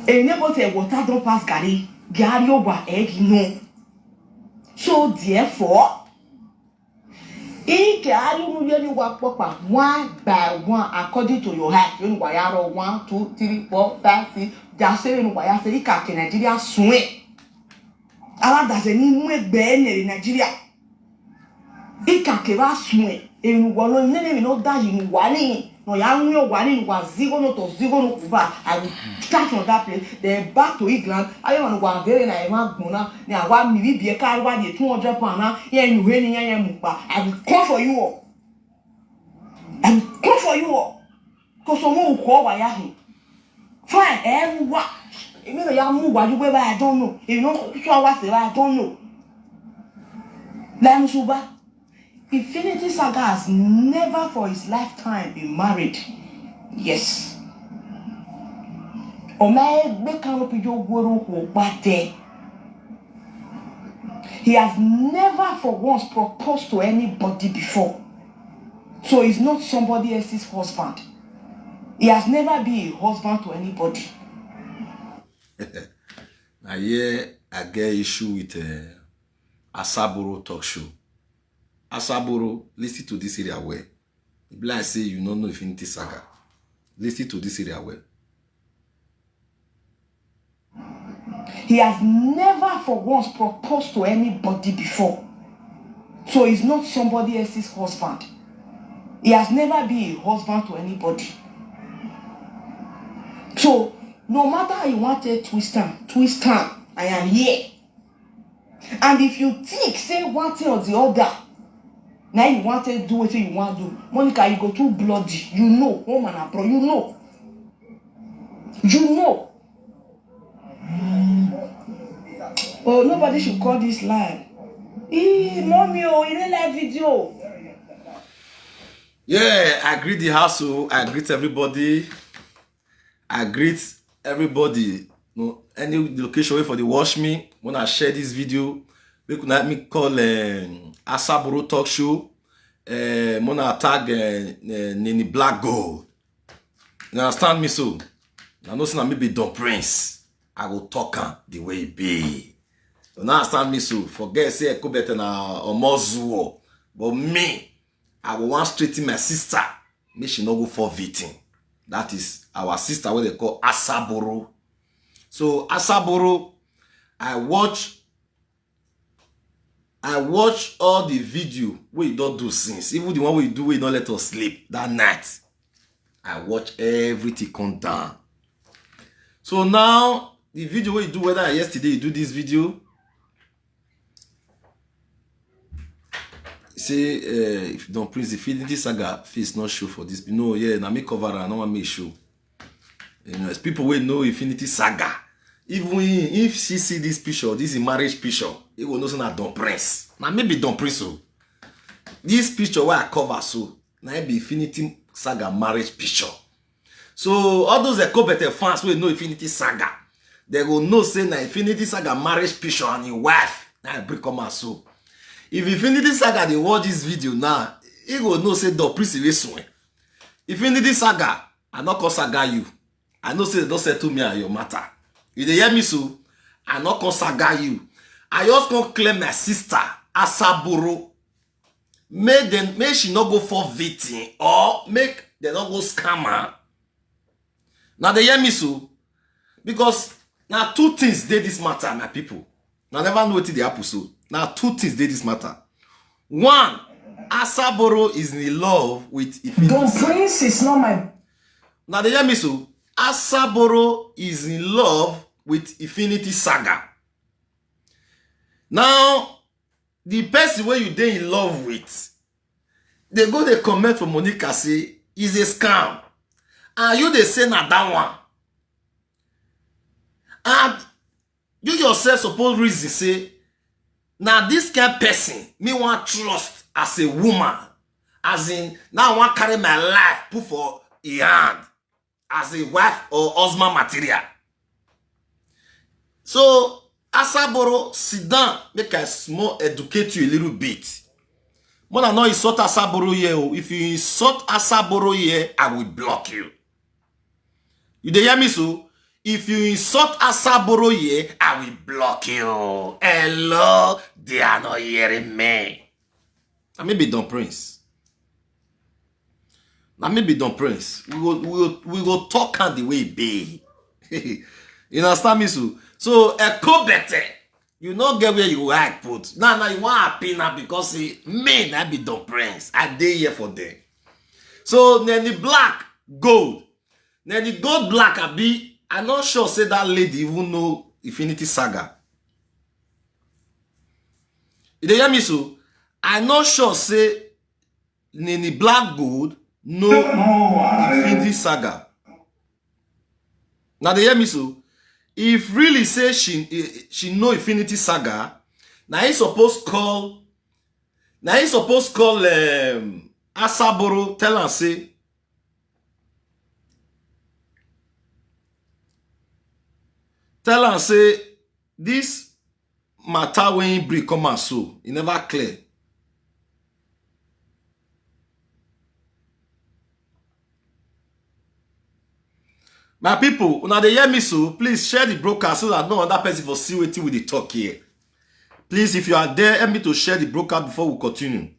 Enable water don't pass Gary over egg no. So therefore, if you really work one by one according to your height, you know 1, 2, 3, 4, 5, 6. Just say you know say you Nigeria swing. Allah does any more ben in Nigeria. Ikakeba swing. You will not die in one. No, young one was 0 to 0 no kuba. I will start from that place. Then back to England. I want to go very nice. Now, 1 million be a car, 200 pounds. Yeah, you winning. I will call for you all. I will call for you all. Because someone will call by Yahoo. Fine, everyone. You know, I don't know. You know, I don't know. Lamsuba. Infinity Saga has never for his lifetime been married. Yes. He has never for once proposed to anybody before. So he's not somebody else's husband. He has never been a husband to anybody. Now here I get issue with Asaboro talk show. Asaboro, listen to this area well. If I say you don't know Infinity Saga, listen to this area well. He has never for once proposed to anybody before. So he's not somebody else's husband. He has never been a husband to anybody. So no matter how you want to twist him, I am here. And if you think, say one thing or the other, now you want to do what you want to do. Monica, you go too bloody. You know, woman, bro, you know. You know. Oh, nobody should call this live. Mommy, oh, you didn't like video. Yeah, I greet the household. I greet everybody. I greet everybody. No, any location where for the watch me when I share this video. We could let me call Asaboro talk show. Mona tag Nini Black Gold. You understand me so? I know say maybe Don Prince. I will talk the way it be. You understand me so? Forget say I could better na omozuo. But me, I will want straight in my sister. Make she not go for victim. That is our sister, what they call Asaboro. So Asaboro, I watch all the video where you don't do since. Even the one where you do where you don't let us sleep that night. I watch everything come down. So now the video where you do, whether yesterday you do this video. Say if don't please if Infinity Saga face not show for this. No, yeah, now me cover and no one make show. You know, as people will know Infinity Saga. Even if she see this picture, this is a marriage picture, it will know say na Don Prince. Now maybe Don Prince so. This picture where I cover so, now it be Infinity Saga marriage picture. So all those better fans will know Infinity Saga. They will know say na Infinity Saga marriage picture and your wife. Now break come out so. If Infinity Saga they watch this video now, he will know say Don Prince is swing. Infinity Saga, I not call Saga you. I know say they don't settle me and your matter. You dey hear me so? I not come Saga you. I just come claim my sister Asaboro. Make she not go for victim or make they not go scammer. Now they hear me so? Because now two things dey this matter, my people. Now never know what they happen so. Now two things dey this matter. One, Asaboro is in love with Infinity Don Prince is not my. Now they hear me so? Asaboro is in love with Infinity Saga. Now, the person where you dey in love with, they go they comment for Monica say is a scam. And you they say na that one. And you yourself suppose reason say, now this kind of person, me want trust as a woman. As in, now I want carry my life put for a hand. As a wife or husband material. So, Asaboro, sit down, make I small educate you a little bit. When I know you insult Asaboro here, if you insult Asaboro here, I will block you. You dey hear me so? if you insult Asaboro here, I will block you. Hello, they are not hearing me. Now maybe Don Prince. Now maybe Don Prince. We go talk on the way it be. You understand me, so echo better. You not get where you like put. Now you want happy now because me I be Don Prince. I dey here for them. So then the black gold. Then the gold black I be. I'm not sure say that lady even know Infinity Saga. You dey hear me so? I'm not sure say the black gold know Infinity Saga. Now they hear me so? If really say she know Infinity Saga, now he suppose call Asaboro, tell her say this matter when he bring come out so he never clear. My people, now they hear me so, please share the broadcast so that no other person will see wetin we dey talk here. Please, if you are there, help me to share the broadcast before we continue.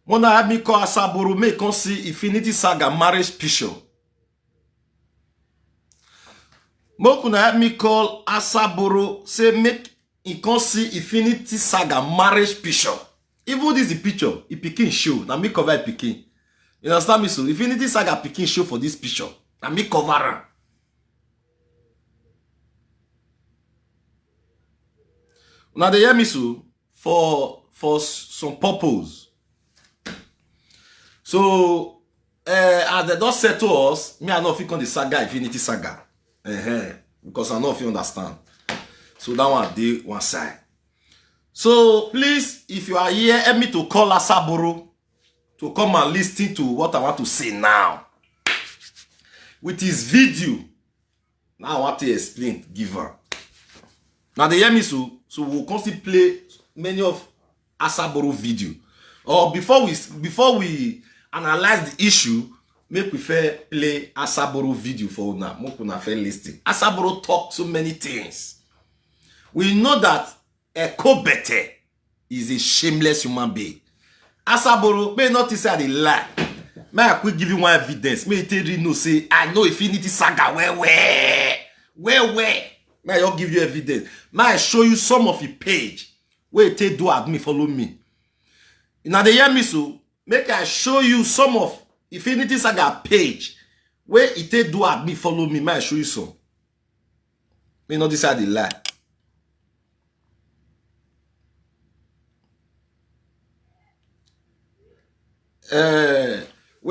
Mona help me call Asaboro, make us see Infinity Saga marriage picture. Mokuna help me call Asaboro, say make he can see Infinity Saga marriage picture. Even this is the picture, he pikin show. Now me cover pikin. You understand me so? Infinity Saga pikin show for this picture. Now me cover am. Now they hear me so for some purpose. So as they don't say to us, me I know if you can the saga Infinity Saga. Because I know if you understand. So that one dey one side. So please, if you are here, help me to call Asaboro to come and listen to what I want to say now. With his video. Now I want to explain, give her. Now they hear me so we'll constantly play many of Asaboro video. Or before we analyze the issue, make we fair play Asaboro video for una. Make una fair listen. Asaboro talk so many things. We know that Ekobete is a shameless human being. Asaboro may not say they lie. May I quick give you one evidence. May tell you no say I know Infinity Saga where. May I give you evidence. May I show you some of the page where it do admit me follow me. Now they hear me so make I show you some of Infinity Saga page where it do admit follow me. May I show you some. May not decide they lie. Where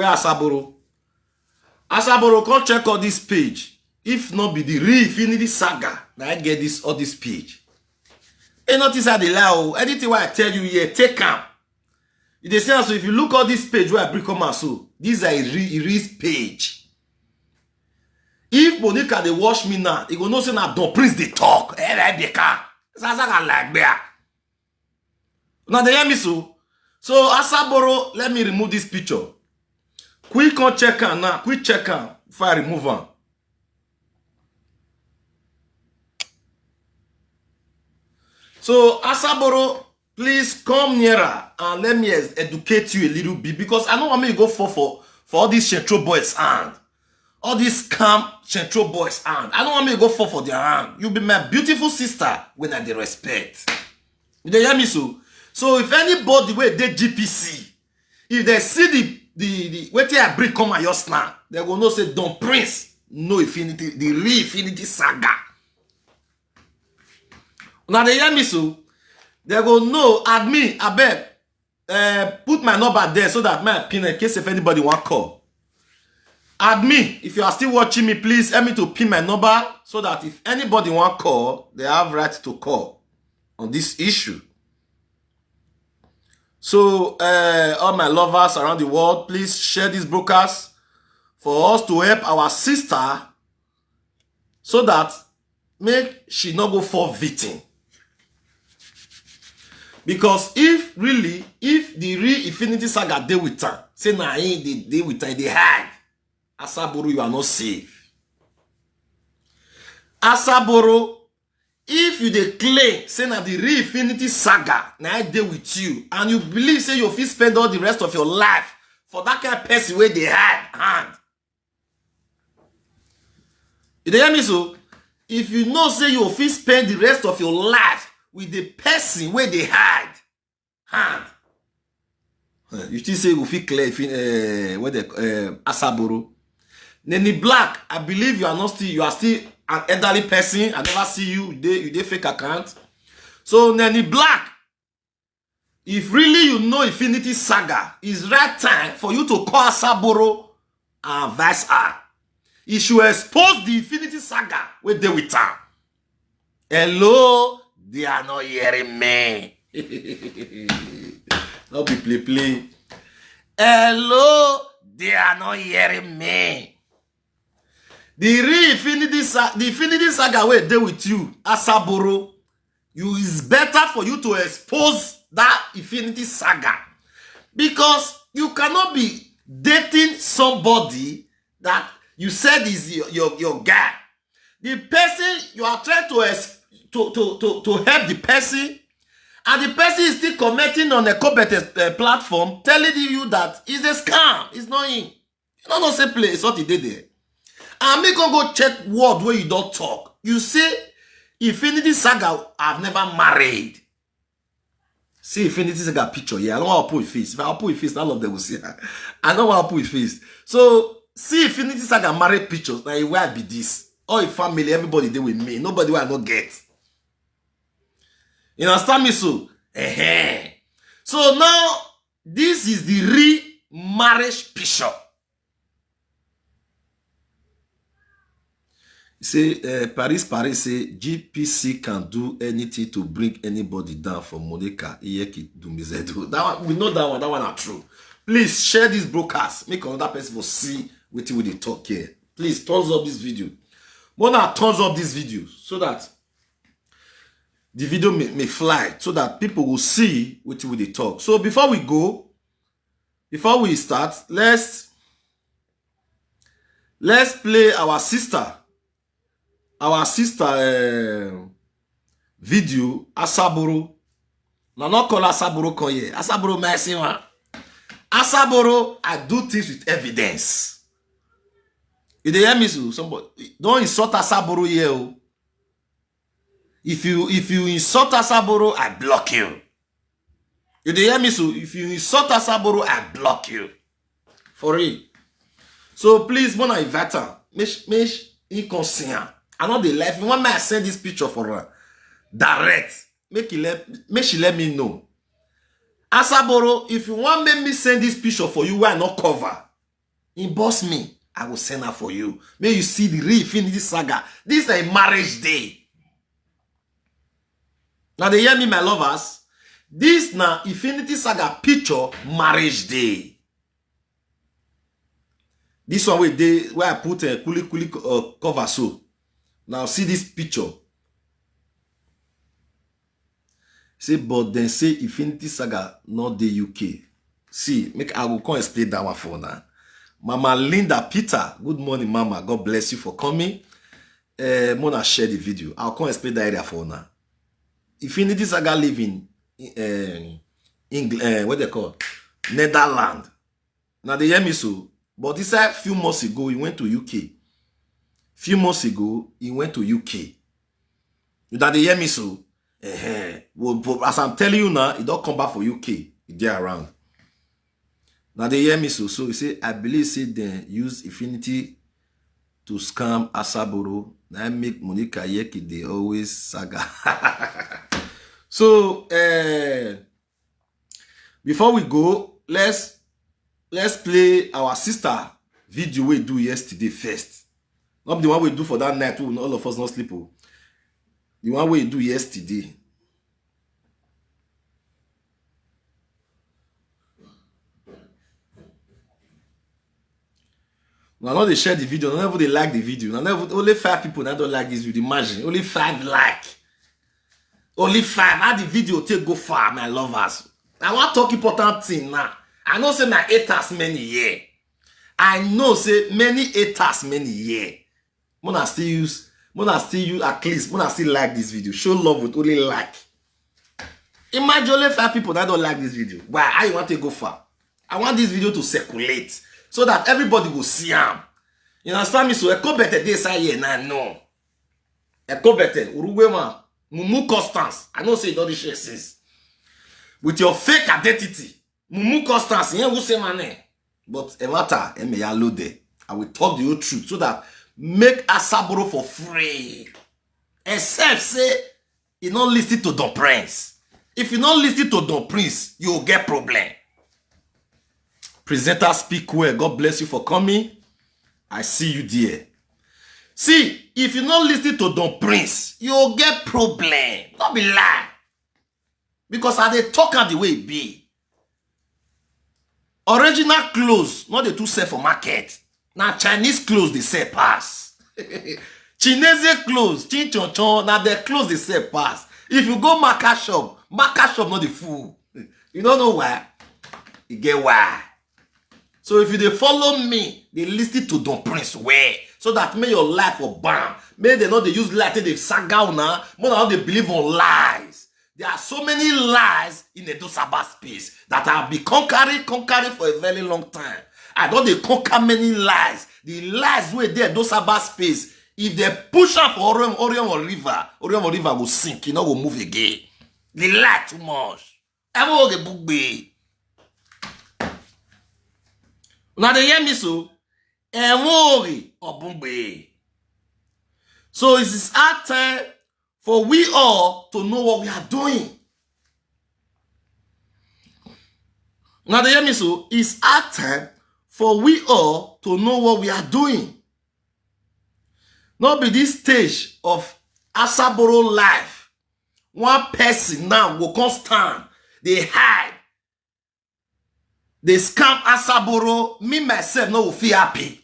Asaboro? Asaboro, come check all this page. If not be the real Infinity Saga, now I get this all this page. Ain't notice how they lie. Anything what I tell you here, take am. They say so if you look at this page where I bring come out so, this is a real page. If Monica they watch me now, they go know say na Don Prince they talk. Now they hear me so. So Asaboro, let me remove this picture. Quick on check am now. Quick check am before I remove am. So Asaboro, please come nearer and let me educate you a little bit because I don't want me to go for all these Central boys hand. All these scam Central boys hand. I don't want me to go for their hand. You be my beautiful sister when I dey respect. You dey hear me so? So if anybody wey dey GPC, if they see the wetin I bring come at your snap, they go know say Don Prince no Infinity, the real Infinity Saga. Now they hear me so, they go know admin, abeg, put my number there so that my pin in case if anybody want call. Admin, if you are still watching me, please help me to pin my number so that if anybody want call, they have right to call on this issue. So, all my lovers around the world, please share this broadcast for us to help our sister so that make she not go fall victim. Because if the real Infinity Saga dey with her, say na him they dey with her, they hide. Asaboro, you are not safe. Asaboro, if you dey claim say na the real Infinity Saga na dey with you, and you believe say you fit spend all the rest of your life for that kind of person where they hide hand. You dey hear me so? If you know say you fit spend the rest of your life with the person where they hide hand, you still say you fit clear where the Asaboro. Nenny Black, I believe you are still an elderly person. I never see you dey fake account. So Nenny Black, if really you know Infinity Saga, it's right time for you to call Asaboro and advise her. You should expose the Infinity Saga where they with her. Hello, they are not hearing me. Not be play. Hello, they are not hearing me. The real Infinity Saga where they with you, Asaboro, it's better for you to expose that Infinity Saga, because you cannot be dating somebody that you said is your guy. The person you are trying to help the person, and the person is still commenting on a competent platform, telling you that it's a scam. It's not him. You don't know say play. It's what he did there. And me go check word where you don't talk. You say Infinity Saga have never married. See Infinity Saga picture here. I don't want to put his face. If I put his face, all of them will see her. I don't want to put his face. So see Infinity Saga married pictures. Now where be this? All your family, everybody there with me. Nobody will not get. You understand me so? So now this is the real marriage picture. Say Paris say GPC can do anything to bring anybody down from Monica Iyeki Dumizedo. That one, we know that one. That one are true. Please share this broadcast. Make another person will see what they talk here. Please thumbs up this video. Mona thumbs up this video so that the video may fly, so that people will see what they talk. So before we start, let's play our sister video, Asaboro. Now not call Asaboro come here. Asaboro mercy man. Asaboro, I do things with evidence. You dey hear me so? Somebody don't insult Asaboro here. If you insult Asaboro, I block you. You dey hear me so? If you insult Asaboro, I block you. For real. So please, when I invite her, make inconscient. I know the life. One man send this picture for her direct. Make she let me know. Asaboro, if you want make me send this picture for you, where I not cover, inbox me. I will send her for you. May you see the real Infinity Saga. This is a marriage day. Now they hear me, my lovers. This now Infinity Saga picture marriage day. This one where I put a kuli cover so. Now see this picture. Say, but then say Infinity Saga not the UK. See, I will come explain that one for now. Mama Linda Peter, good morning, Mama. God bless you for coming. Mona share the video. I'll come explain that area for now. Infinity Saga live in England, what they call Netherlands. Now they hear me so. But this a few months ago, he went to UK. Few months ago, he went to UK. Now they hear me so. Well, as I'm telling you now, he don't come back for UK. He there around. Now they hear me so. So he say, I believe say they use Infinity to scam Asaboro. Now make Monica Yeki they always Saga. So before we go, let's play our sister video we do yesterday first. Not the one we do for that night when all of us not sleep. The one we do yesterday. Now, not they share the video, never they like the video. Now, never, only 5 people that don't like this video. Imagine, only 5 like. Only 5. How the video take go far, my lovers? I want to talk important thing now. I know say my haters many year. I know say many haters many year. Mona still use at least. Mona still like this video. Show love with only like. Imagine only 5 people that don't like this video. Why? How you want to go far? I want this video to circulate so that everybody will see them. You understand me? So Eko better this here now. No. Eko better. Uruguay man. Mumu Constance. I know say you don't share since. With your fake identity. Mumu Constance. You will say my name. But a matter, I will talk the whole truth so that make Asaboro for free. Except say you not listen to Don Prince. If you not listen to Don Prince, you will get problem. Presenter speak well. God bless you for coming. I see you there. See, if you not listen to Don Prince, you will get problem. Don't be lie. Because I dey talk am the way it be. Original clothes, not the two sell for market. Now Chinese clothes they sell pass. Chinese clothes, chin chon chon, now their clothes they sell pass. If you go market shop not the fool. You don't know why? You get why. So if you dey follow me, they listen to Don Prince where so that may your life will burn. May they not they use light, they saga now, more than how they believe on lies. There are so many lies in the Dosaba space that I have been conquering for a very long time. I don't they conquer many lies. The lies where there Dosaba space, if they push up for Orion River will sink, you know, will move again. They lie too much. Now they hear me so. So it is our time for we all to know what we are doing. Now they hear me so. It's our time for we all to know what we are doing. Not be this stage of Asaboro life. One person now will come stand. They hide. They scam Asaboro. Me myself no will feel happy.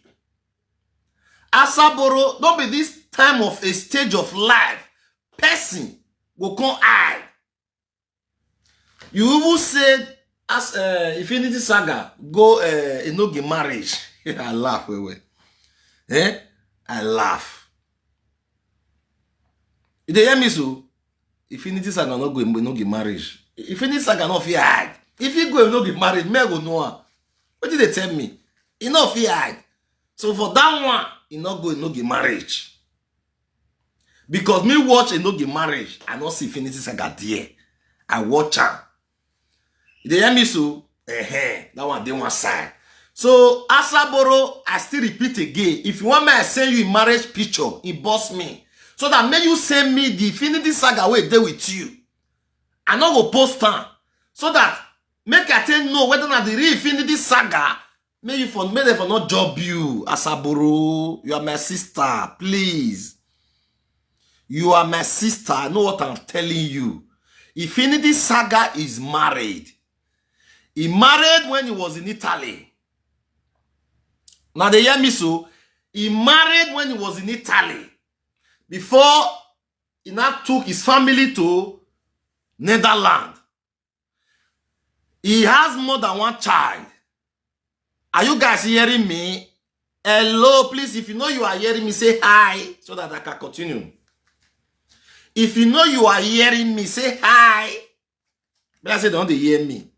Asaboro, don't be this time of a stage of life. Person will come hide. You even said as Infinity Saga go ENOGIE marriage. I laugh wait. I laugh. You hear me so? Infinity Saga not go ENOGIE marriage. Infinity Saga not fear hide. If you go ENOGIE marriage, me go know. What did they tell me? He not fear hide. So for that one, he not go ENOGIE marriage. Because me watch ENOGIE marriage, I not see Infinity Saga there. I watch her. They hear me so? That one, they one side. So, Asaboro, I still repeat again. If you want me, I send you a marriage picture. Inbox me. So that may you send me the Infinity Saga where they with you. I not go post her. So that make I tell know whether or not the real Infinity Saga may they for not job you. Asaboro, you are my sister. Please. You are my sister. I know what I'm telling you. Infinity Saga is married. He married when he was in Italy. Now they hear me so. He married when he was in Italy. Before he now took his family to Netherlands. He has more than one child. Are you guys hearing me? Hello, please. If you know you are hearing me, say hi so that I can continue. If you know you are hearing me, say hi. But I say, don't they hear me?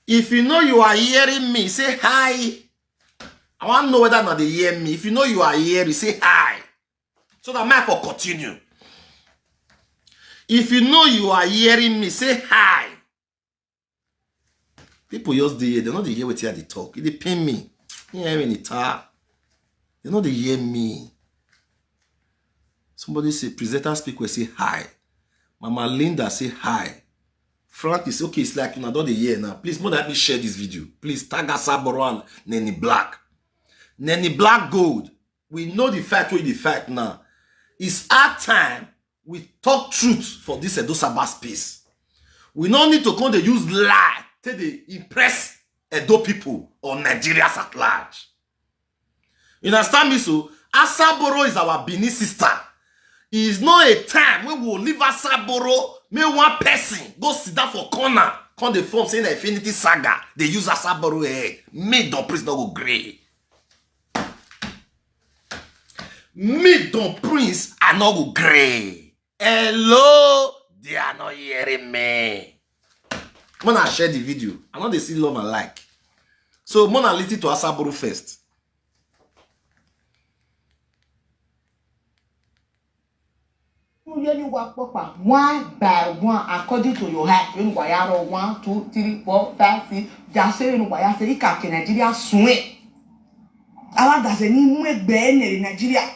If you know you are hearing me, say hi. I want to know whether or not they hear me. If you know you are hearing, say hi. So that I might for continue. If you know you are hearing me, say hi. People just they know they hear what they talk. They pain me. You hear me talk. They know they hear me. Somebody say presenter speak will say hi. Mama Linda say hi. Frank is okay. It's like you know don't they hear now. Please more let me share this video. Please tag Asaboro and Nenny Black. Nenny Black Gold. We know the fact where the fact now. It's our time we talk truth for this Edosaba space. We no need to come to use lie to dey impress Edo people or Nigerians at large. You understand me? So Asaboro is our Benin sister. It is not a time when we will leave Asaboro, make one person go sit down for corner, come the form saying Infinity Saga. They use Asaboro head. Me don't please not go grey. Me don't prince I not go grey. Hello, they are not hearing me. When I share the video, I know they see love and like. So Mona listen to Asaboro first. One by one, according to your height, you know, 1, 2, 3, 4, 5, 6. Just say you know, I say, "Ika Nigeria swing." Our does any more ben in Nigeria.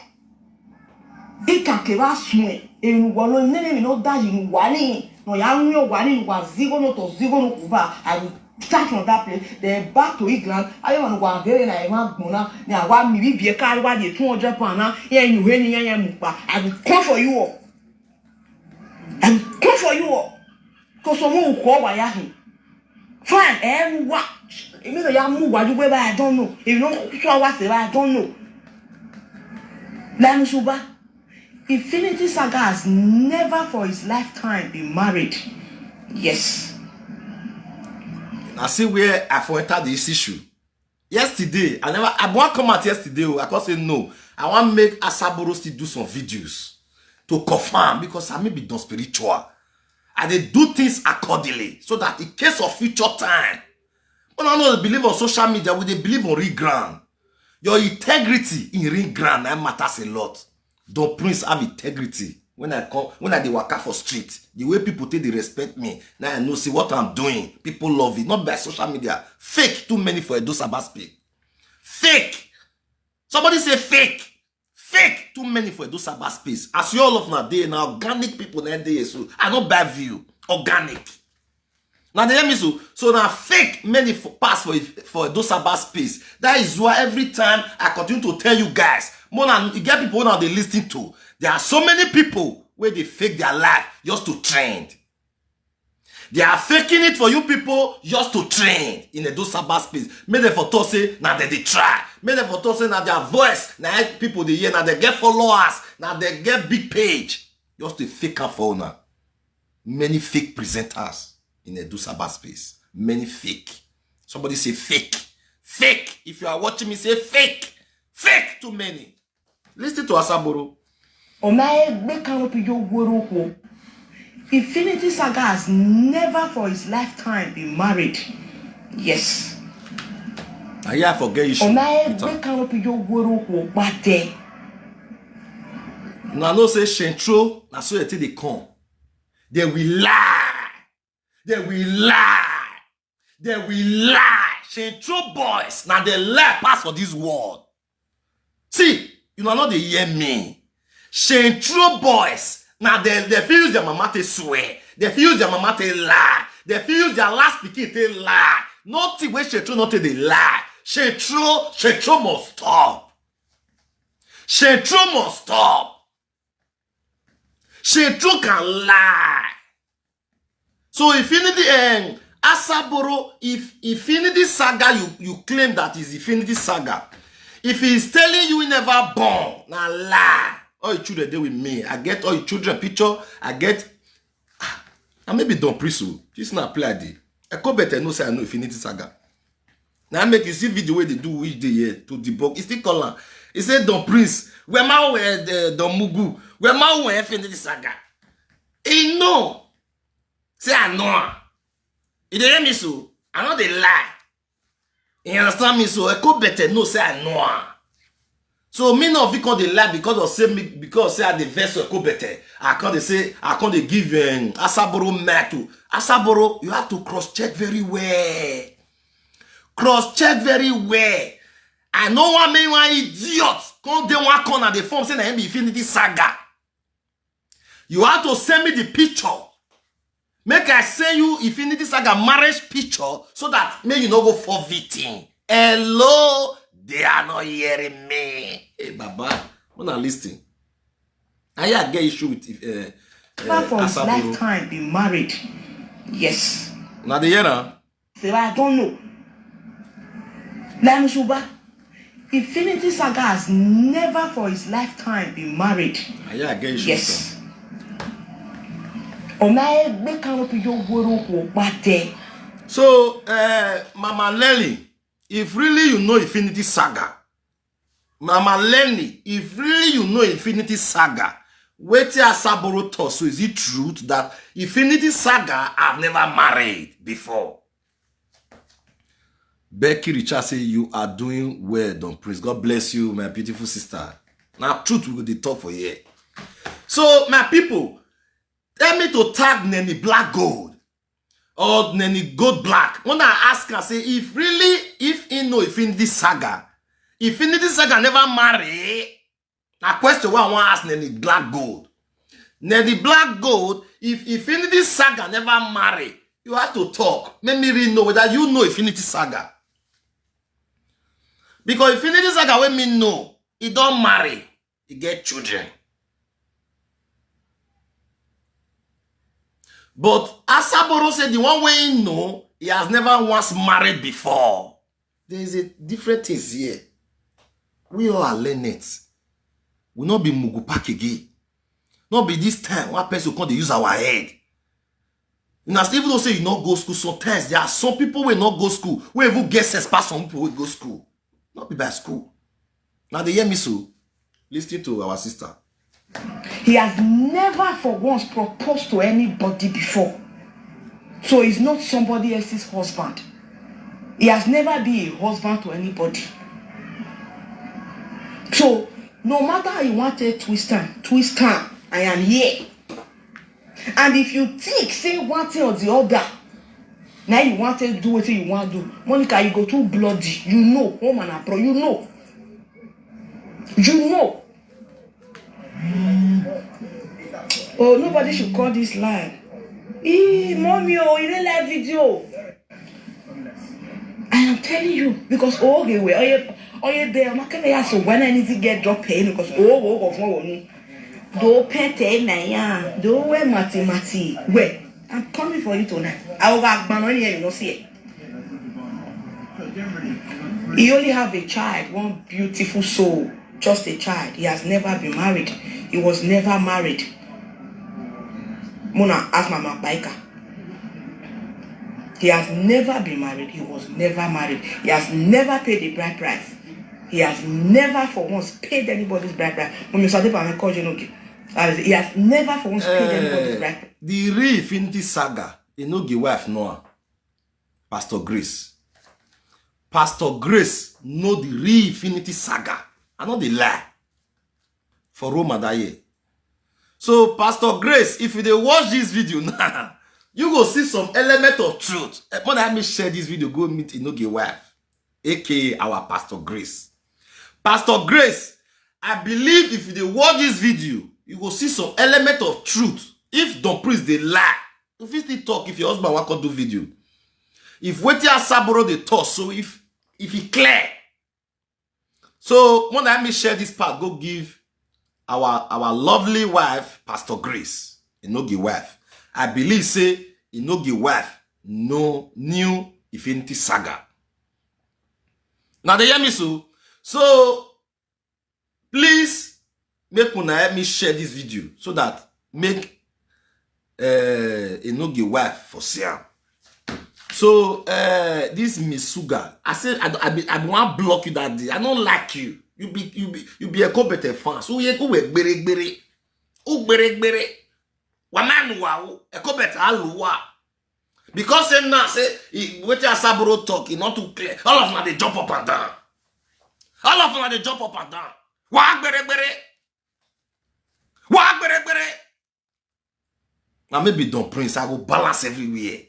Ika Keva swing. In one name, no dashing one. No young one was zero to zero over. I will start from that place. Then back to England. I want to go there and I want Mona. Now, one maybe be a car, one, 200 pounds. Here you win, I will come for you all. And come for you all. Because someone will call by him. Fine, and what? You know, I don't know. You know, what I don't know. Lanusuba, Infinity Saga has never for his lifetime been married. Yes. I see where I entered this issue. Yesterday, I want to come out yesterday. I can't say no. I want to make Asaboro still do some videos to confirm, because I may be done spiritual. And they do things accordingly, so that in case of future time, when I know they believe on social media, when they believe on real ground, your integrity in real ground that matters a lot. Don't Prince have integrity. When I dey waka for street, the way people take they respect me, now I know see what I'm doing. People love it, not by social media. Fake too many for Edo Sabah speak. Fake. Somebody say fake. Fake too many for Edo Sabah space. As you all of now day now, organic people now day so I not bad view. Organic. Now they hear me so now fake many for pass for Edo Sabah space. That is why every time I continue to tell you guys, more than you get people now they listen to. There are so many people where they fake their life just to trend. They are faking it for you people just to trend in Edo Sabah space. Make them for talk say now they try. Make them for talk say now their voice now people they hear now they get followers now they get big page just to fake up for now. Many fake presenters in Edo Sabah space. Many fake. Somebody say fake. Fake. If you are watching me, say fake. Fake too many. Listen to Asaboro. Infinity Saga has never for his lifetime been married. Yes. I forget you. Now no say Shentro, na so they come. They will lie. They will lie. They will lie. Shentro boys, now they lie pass for this world. See, you know not they hear me. Shentro boys, now they feel use their mama to swear. They feel use their mama to lie. They feel use their last pikin to lie. Nothing where Shentro not they lie. Shentro must stop. Shentro must stop. Shentro can lie. So Infinity Asaboro, if Infinity Saga you claim that is Infinity Saga. If he's telling you he never born, now lie. All your children there with me. I get all your children picture. I get. I maybe don't preso. This not play day. I come better no say I know Infinity Saga. Now I make you see video where they do which day here to debug. It's still calling. He said Don Prince. Where my Don Mugu. Where my Infinity Saga. He know. Say I know. You dey hear me so? I know they lie. You understand me so? I could better no say I know. So me not because they lie because of say me because say I the verse I could better. I can't they give Asaboro metal. Asaboro, you have to cross check very well. Cross check very well. I know one man one idiot. Come they one corner the form say na him be Infinity Saga. You have to send me the picture. Make I send you Infinity Saga marriage picture so that may you not go for victim. Hello, they are not hearing me. Hey, Baba, when I listen, I get issue with for his lifetime be married. Yes. Now the year Say, I don't know. Lamushuba, Infinity Saga has never for his lifetime been married. Yeah, again, yes. So, Mama Lenny, if really you know Infinity Saga, Mama Lenny, if really you know Infinity Saga, wait till Asaboro talk. So is it truth that Infinity Saga have never married before? Becky Richard say you are doing well, Don Prince. God bless you, my beautiful sister. Now, truth we will talk for here. So, my people, tell me to tag Nenny Black Gold or Nenny Gold Black. When I ask her, say, if he know Infinity Saga never marry, a question why I want to ask Nenny Black Gold. Nenny Black Gold, if Infinity Saga never marry, you have to talk. Make me really know whether you know Infinity Saga. Because Infinity Saga, when me know, he don't marry, he get children. But Asaboro said the one way he know, he has never once married before. There is a different thing here. We all are learned. We not be mugupak again. Not be this time one person come to use our head. Now, even though say you not go school, sometimes there are some people will not go school. We even get sense past some people will go school. Not be by school. Now they hear me so. Listen to our sister. He has never for once proposed to anybody before. So he's not somebody else's husband. He has never been a husband to anybody. So no matter how you want to twist time, I am here. And if you think, say one thing or the other, now you want to do what you want to do. Monica, you go too bloody. You know, oh man, bro, you know. You know. Oh, nobody should call this line. Mommy, oh, you didn't like video. I am telling you, because okay, there, I'm not gonna ask when I need to get drop pain because do pete na ya, do we mati. Wait, I'm coming for you tonight. I will back man here, you know, see it. He only have a child, one beautiful soul, just a child. He has never been married. He was never married. Mona, ask Mama Baika. He has never been married. He was never married. He has never paid the bride price. He has never for once paid anybody's bride price. He has never for once paid anybody's bride price. The real Infinity Saga, ENOGIE wife Noah, Pastor Grace. Pastor Grace know the real Infinity Saga. I know the lie. For Roma that year. So, Pastor Grace, if you watch this video now, you go see some element of truth. When I share this video, go meet ENOGIE wife, aka our Pastor Grace. Pastor Grace, I believe if you watch this video, you go see some element of truth. If Don Prince they lie, if you still talk, if your husband want to do video, if waiting Asaboro they talk, so if he clear. So when I share this part, go give our lovely wife, Pastor Grace, ENOGIE wife. I believe say ENOGIE wife no new Infinity Saga. Now they hear me so. So please make una help me share this video so that make ENOGIE wife for Siam. So this Miss Sugar, I said I want to block you that day. I don't like you. You be a competent fan. So you go bere. Wamanu wa a competent aluwa. Because him now say what Asaboro talk, he not too clear. All of them they jump up and down. All of them they jump up and down. Wa bere. Now maybe Don Prince, I go balance everywhere.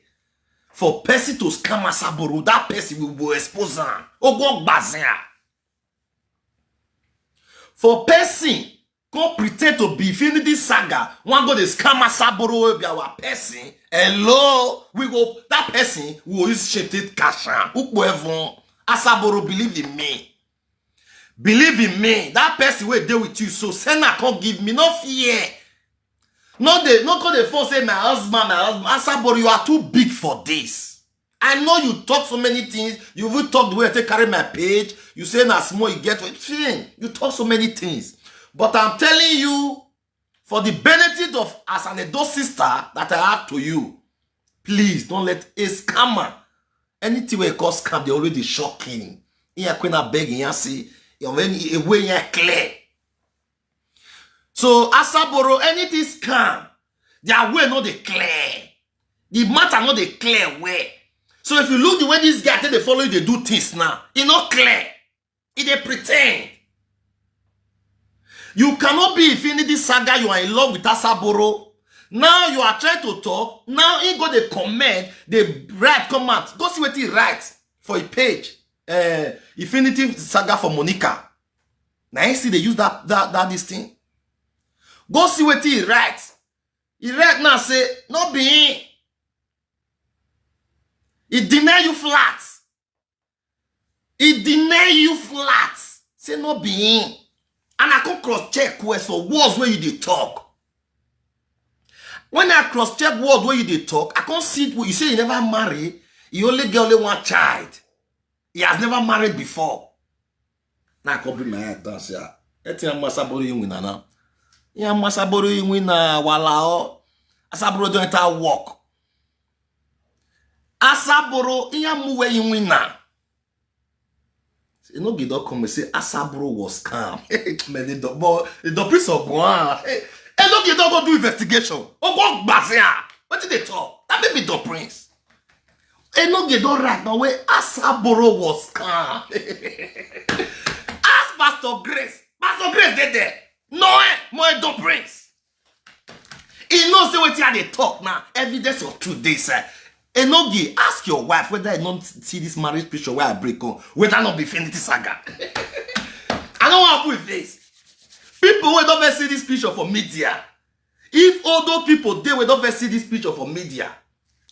For person to scam Asaboro, that person will be exposed. Ogo bazia. For person go pretend to be Infinity Saga, one go the scam Asaboro will be our person. Hello, we go that person will use shifted cash. Asaboro, believe in me. Believe in me. That person will deal with you. So send a can't give me no fear. Not call the phone say my husband. Asaboro, you are too big for this. I know you talk so many things. You will talk the way I take carry my page. You say na small you get it. You talk so many things. But I'm telling you, for the benefit of as an Edo sister that I have to you, please don't let a scammer. Anything where it cause scam, they already shocking. You are begging, you see, you're way clear. So Asaboro, anything scam, their way not the clear. The matter not the clear way. So if you look the way this guy they follow you, they do things now. It's not clear. They pretend. You cannot be Infinity Saga, you are in love with Asaboro. Now you are trying to talk. Now he got the comment, the write comment. Go see what he writes for a page. Infinity Saga for Monica. Now you see they use that this thing. Go see what he writes. He write now say, not being. He deny you flat. He deny you flat. Say no being. And I can cross-check words for words where you did talk. When I cross-check words where you did talk, I can't see it. You say you never married. You only get only one child. He has never married before. Now I can bring my head down. Say, eti Asaboro you win now. Ya Asaboro you win na wala. Asaboro don't enter work. Asaboro ya muwe you win na. ENOGIE don't come and say Asaboro was calm. The priest of Boan. ENOGIE don't go do investigation. Oh, go bazia. What did they talk? That may be the prince. ENOGIE don't write no way. Asaboro was calm. Ask Pastor Grace. Pastor Grace did there. No, more the prince. He knows what they talk now. Evidence of 2 days. ENOGIE, ask your wife whether I don't see this marriage picture where I break on, whether not be Infinity Saga. I don't want to put this. People will not see this picture for media. If older people they will not see this picture for media.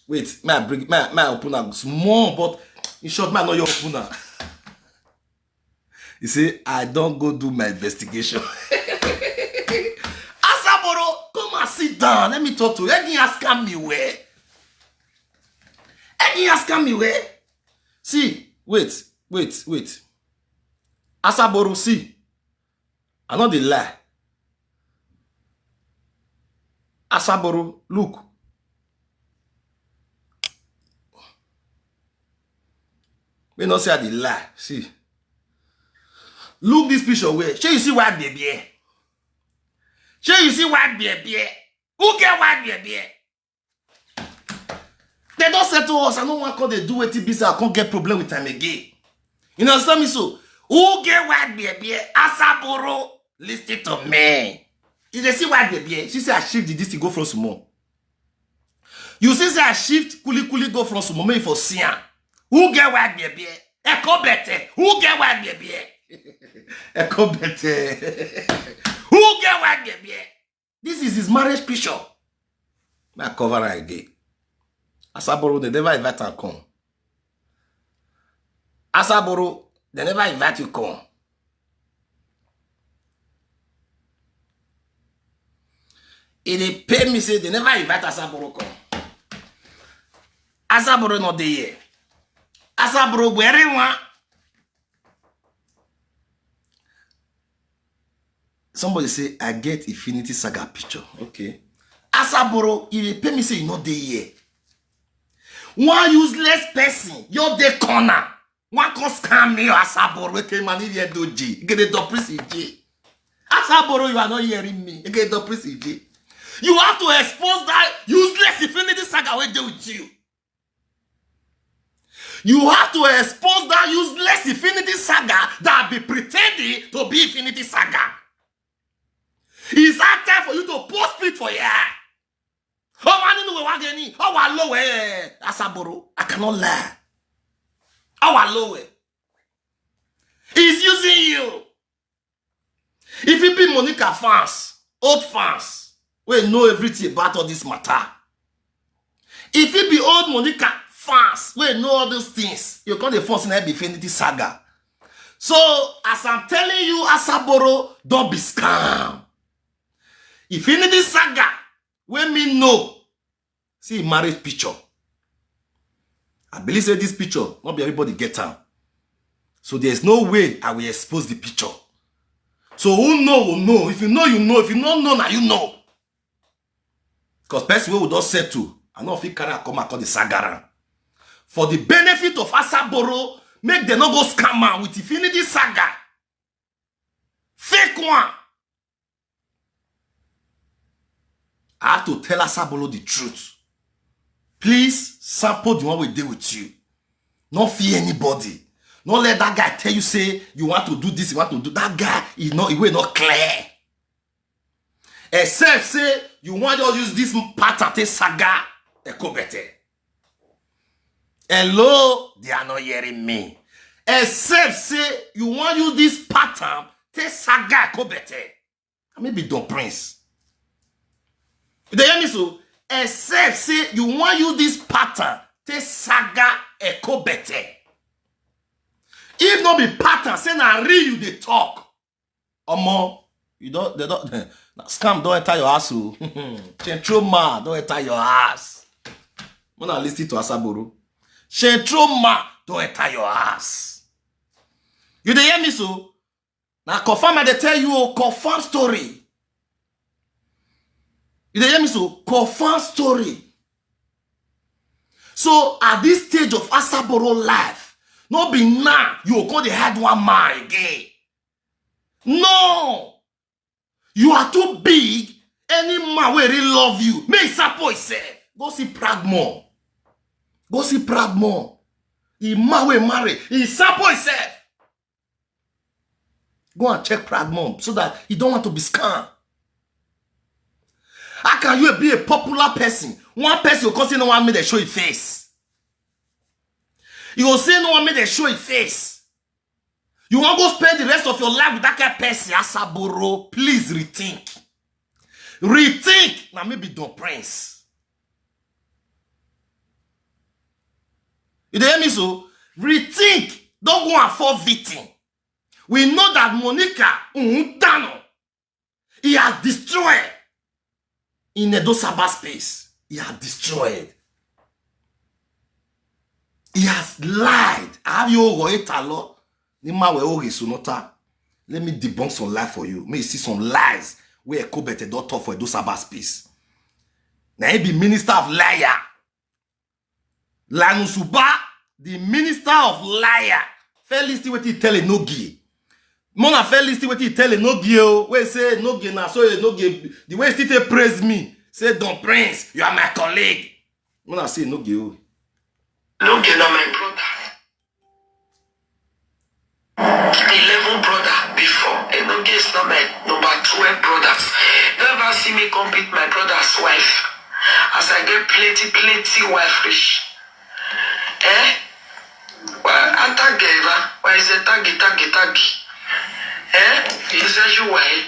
Wait, my opener small, but in short, man, not your opener. You say, I don't go do my investigation. Asaboro, come and sit down. Let me talk to you. Let me ask me where. He ask me where? See, wait. Asaboro, see. I know the lie. Asaboro, look. We not say the lie. See. Look this picture where. Shall you see white baby? Shall you see white baby? Who get white baby? They don't say to us, I don't want to they do it busy, I can't get problem with time again. You understand me so? Who get white baby? Asaboro, listen to me. If they see white baby, she say I shift this to go from small. You see say I shift kuli go from small, maybe for sian. Who get white baby? Eko better. Who get white baby? Eko better. Who get white baby? This is his marriage picture. I cover her again. Asaboro, they never invite her come. Asaboro, they never invite you come. If they pay me, say they never invite Asaboro come. Asaboro not there yet. Asaboro, where you want? Somebody say, I get Infinity Saga picture. Okay. Asaboro, if they pay me, say you not there yet. One useless person, you're the corner. One can scam me, Asaboro. We came and here do G. You get the priest G. Asaboro, you are not hearing me. You get the priest G. You have to expose that useless Infinity Saga we do with you. You have to expose that useless Infinity Saga that be pretending to be Infinity Saga. It's that time for you to post it for ya. Oh, I don't know what again. Oh, I low Asaboro. I cannot lie. Oh, I low it. He's using you. If it be Monica fans, old fans, we know everything about all this matter. If it be old Monica fans, we know all those things. You can't force in the Infinity Saga. So, as I'm telling you, Asaboro, don't be scam. Infinity Saga When me know, see marriage picture. I believe that this picture, not be everybody get out. So there's no way I will expose the picture. So who know will know. If you know, you know. If you don't know, now you know. Because person will not settle. I know if you carry come and call the Saga. For the benefit of Asaboro, make them not go scammer with Infinity Saga. Fake one. I have to tell Asaboro the truth. Please sample the one we deal with you. Not fear anybody. Don't let that guy tell you, say, you want to do this, you want to do that. Guy, he will not clear. Except, say, you want to use this pattern, take Saga, echo better. Hello, they are not hearing me. Except, say, you want to use this pattern, take Saga, echo better. Maybe don't Prince. You hear me so? Except, say, you want to use this pattern, take Saga, echo better. If not be pattern, say na real you dey talk. Omo, you don't, they don't, scam don't enter your ass. Chentroma don't enter your ass. When I listen to Asaboro, Chentroma don't enter your ass. You dey hear me so? Now confirm, I dey tell you a confirm story. You dey hear me so? Confirm story. So at this stage of Asaboro life, no be now you go the head one man again. No, you are too big. Any man will really love you. May support himself. Go see Pragmore. Go see Pragmore. He man will marry. He support himself. Go and check Pragmore so that he don't want to be scammed. How can you be a popular person? One person will say no one made a show his face. You will say no one made a show his face. You want to go spend the rest of your life with that kind of person, Asaboro. Please rethink. Rethink. Now maybe don't Prince. You hear me so? Rethink. Don't go and fall victim. We know that Monica Dano, he has destroyed in Edo cyberspace. He has destroyed. He has lied. Have you Let me debunk some lies for you. May you see some lies where Kobete don't talk for Edo cyberspace. Now he be minister of liar. Lanusuba, the minister of liar. Fair listen what he tell ENOGIE. Mona fair listen what he tell ENOGIE. Where say ENOGIE now, so ENOGIE, the way he praise me, say Don Prince, you are my colleague. Mona say ENOGIE. ENOGIE na my brother. 11 brother before. ENOGIE is not my number 12 brothers. Never see me compete my brother's wife. As I get plenty wife rich. Well, Antageva, why is it taggy? He says you why?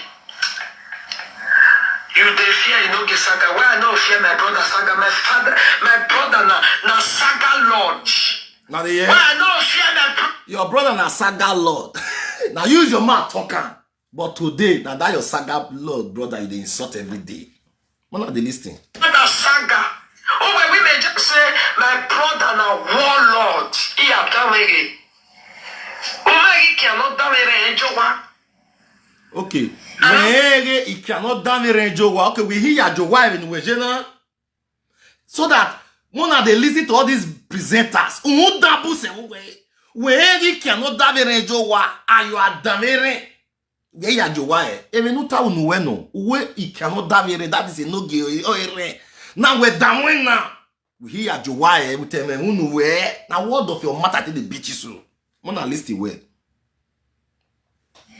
You dey fear ENOGIE Saga. Why I don't fear my brother Saga? My brother na Saga Lord. Now the why I don't fear my your brother na Saga Lord. Now use your mouth talking. But today, now that your Saga Lord brother, you dey insult every day. What are they listening? Brother Saga. Oh, when we may just say my brother na warlord. He a damere. Umagi cannot damere enjoy. Okay. He cannot damage Jowa. Okay, we hear your wife in Wejena. So that when they listen to all these presenters, he cannot damage Jowa, and you are damaging. Where you are Jowa? Even no tell no bueno. Where he cannot damage, that is ENOGIE. Now we're down now. We hear Jowa. We tell me who where. Now word of your mouth the beach so. Mona listen where.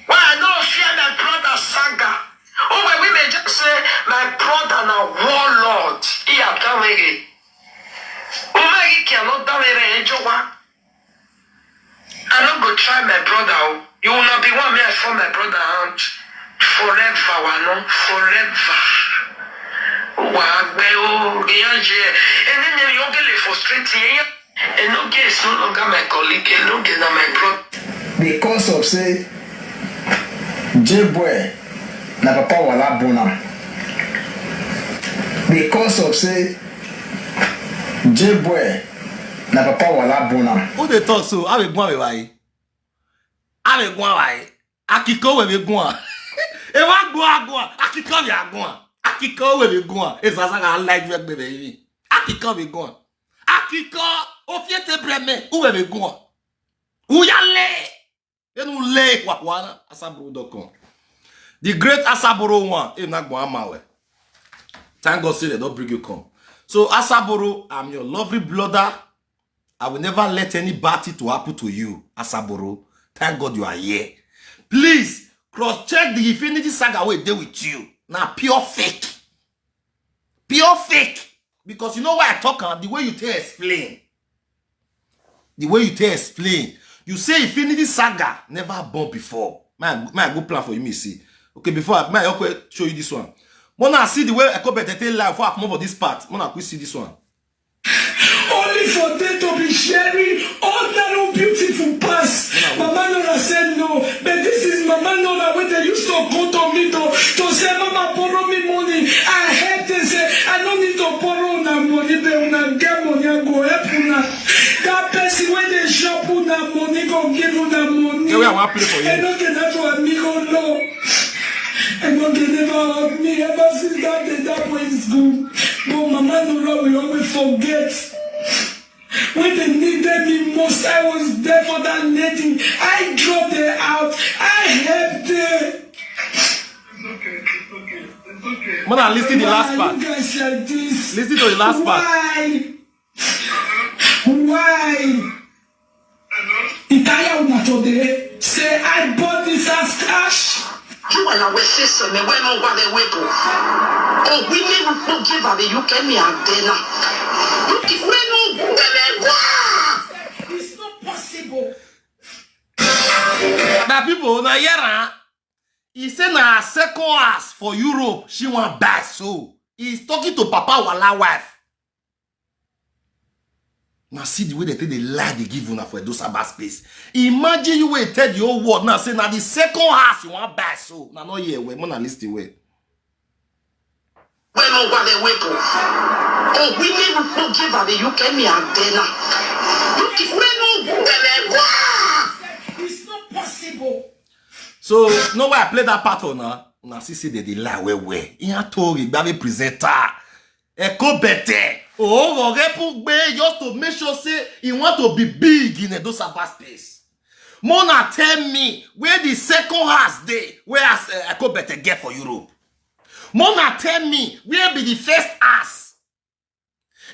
Why I don't fear my brother Saga? Oh, when we may just say my brother na warlord. He a damere. Umagi cannot damere enjoy. I don't go try my brother. You will not be one me for my brother aunt. Forever, wano. Forever. Wagbe Rianje. And then you get frustrated. ENOGIE is no longer my colleague. ENOGIE na my brother. Because of say J-boy na papa wala bona. because of say J-boy na papa wala bona. Who they talk so? I will go away. I will go away. Akiko we go. E wa go. Akiko we go. Akiko we go. E Saga like work baby. Akiko we go. Akiko o fiete breme. Où we go? Où yale? E nou le wana Asaboro.com. The great Asaboro one. E na go amawe. Thank God say they don't bring you come. So Asaboro, I'm your lovely brother. I will never let any bad thing to happen to you, Asaboro. Thank God you are here. Please cross-check the Infinity Saga way they with you. Now pure fake. Pure fake. Because you know why I talk on the way you tell explain. The way you tell explain. You say Infinity Saga never born before. My good plan for you, me see. Okay, before I show you this one. Mona see the way I come better live before I come over this part. Mona quick see this one. Only for them to be sharing all that beautiful past. Mama Nora said no, but this is Mama Nora when they used to go to me to say, Mama, borrow me money. I had to say, I don't need to borrow no money, but when I get money, I go help una. That person when they shop una money, go give una money. Yeah, I want to play for you. I don't get that to amigo, no. And God they never hug me ever since that day. That boy is good. But Mama Nora will always forget. When they needed me most, I was there for that lady. I dropped her out. I helped her. It's okay. Mona, listen to the last part. You guys like this? Listen to the last part. Why? Itaya Unatode say I bought this as cash. You and our sister, me when no one way to. Oh, we never forgive her. You can me and dinner. It's not possible. Now people, na yera, he say na second house for Europe. She want buy so. He's talking to Papa Wala wife. Now see the way they take the lie they give una for those about space. Imagine you will tell the whole world now say now the second house you want buy so. Now no here we mona list the way. When no one way to. Oh, we never forgive her. You can me and dinner. It's not possible. So no way I play that part on now. Now see they lie where. He had told you be presenter. Eko better. Oh, just to make sure say he want to be big in those space. Mona tell me where the second house day where Eko better get for Europe. Mona tell me where be the first house.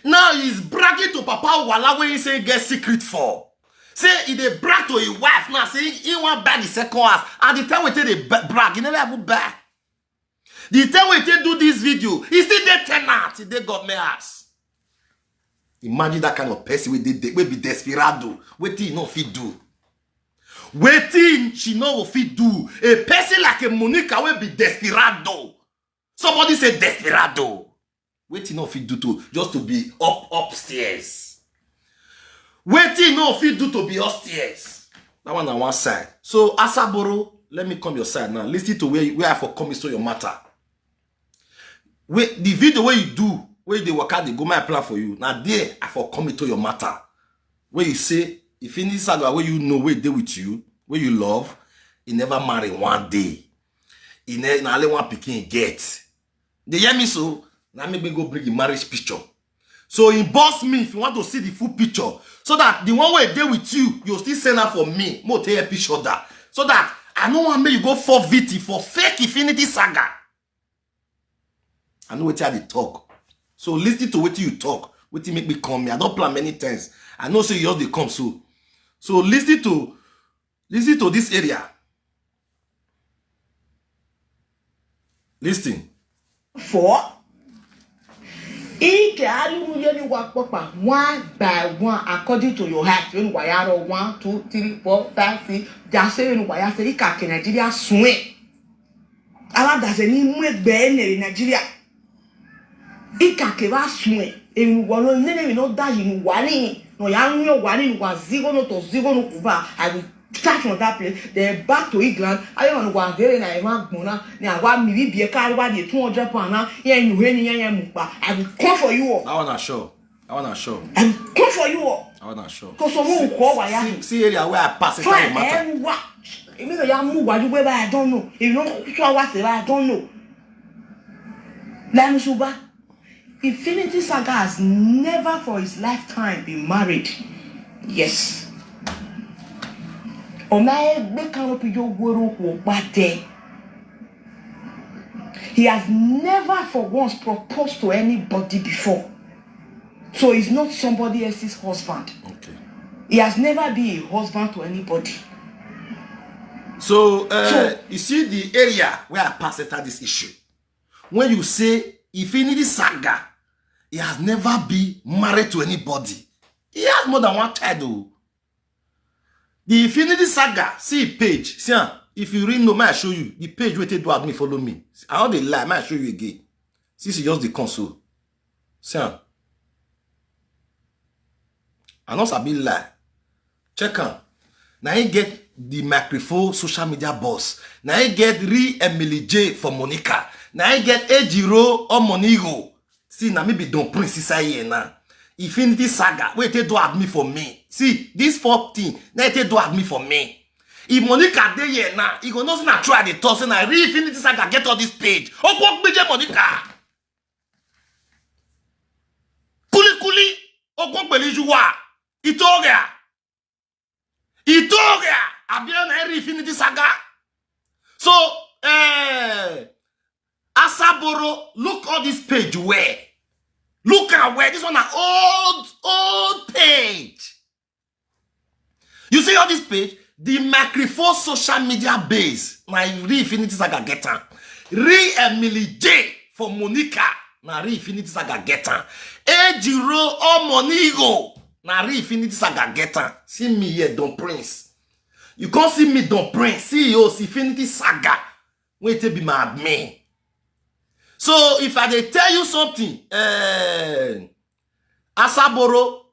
Now he's bragging to Papa Wala when he say get secret for. Say he dey brag to his wife now say he want buy the second house. At the time we take the brag, he never have buy. The time we take do this video, he still dey tenant, he dey government house. Imagine that kind of person we be desperado. Wetin he no fit do. Wetin she no fit do. A person like a Monica will be desperado. Somebody say desperado. Wetin no fit do to just to be upstairs. Wetin no fit do to be upstairs. That one on one side. So Asaboro, let me come your side now. Listen to where I for come so your matter. Wait, the video where you do. Where they work out, they go my plan for you. Now there, I for come to your matter. Where you say, if in this saga where you know where they with you, where you love, he never marry one day. He never only one picking get. They hear me so? Now make me go bring the marriage picture. So he boss me if you want to see the full picture. So that the one where they with you, you'll still send her for me. More take a picture that. So that I know one make you go for VT for fake Infinity Saga. I know what they talk. So listen to what you talk. What you make me come here. I don't plan many times. I know say yours they come so. So listen to this area. Listen. For one by one according to your height. 1, 2, 3, 4, 5, 6. Just say Nigeria swing. Allah doesn't need in Nigeria. Ikakeva swing. If you no die in wani, no young wani was zigo no to zigo no kuba. I will start from that place, then back to England. I don't want to go there na Emma Gona. Now, what me be a car what the 200 pound? Yeah, you I will come for you all. I wanna show. I wanna show. I will come for you all. I wanna show. Because someone will call why See area where I pass it doesn't matter. what? If you move, what you where I don't know. If you know what I don't know. Let me Infinity Saga has never for his lifetime been married. Yes. He has never for once proposed to anybody before. So he's not somebody else's husband. Okay. He has never been a husband to anybody. So you see the area where I pass it at this issue. When you say Infinity Saga, he has never been married to anybody. He has more than one child. The Infinity Saga, see page. See, if you really know, may I show you the page where they do admit follow me. I how they lie, may I show you again. This is just the console. See, I know sabi lie. Check on. Now you get the microphone social media boss. Now you get Emily J for Monica. Now you get Ejiro or Monigo. See, now maybe don't prince inside here now. Infinity Saga, wait they do admit for me. See, this 14, now they do admit for me. If Monica dey here now, he go not try the toss and I Infinity Saga get on this page. Oh, what BJ Monica? Kuli, oh, what believe you are? Itoga. Abian Infinity Saga. So, Asaboro, look on this page where. Look at where this one an old page. You see on this page, the microphone social media base. My Infinity Saga get on. Emily J for Monica. Na Infinity Saga get on. Ejiro or Monigo. Na Infinity Saga get on. See me here, Don Prince. You can't see me, Don Prince. CEO Infinity Saga. Wait to be my admin. So if I dey tell you something, Asaboro,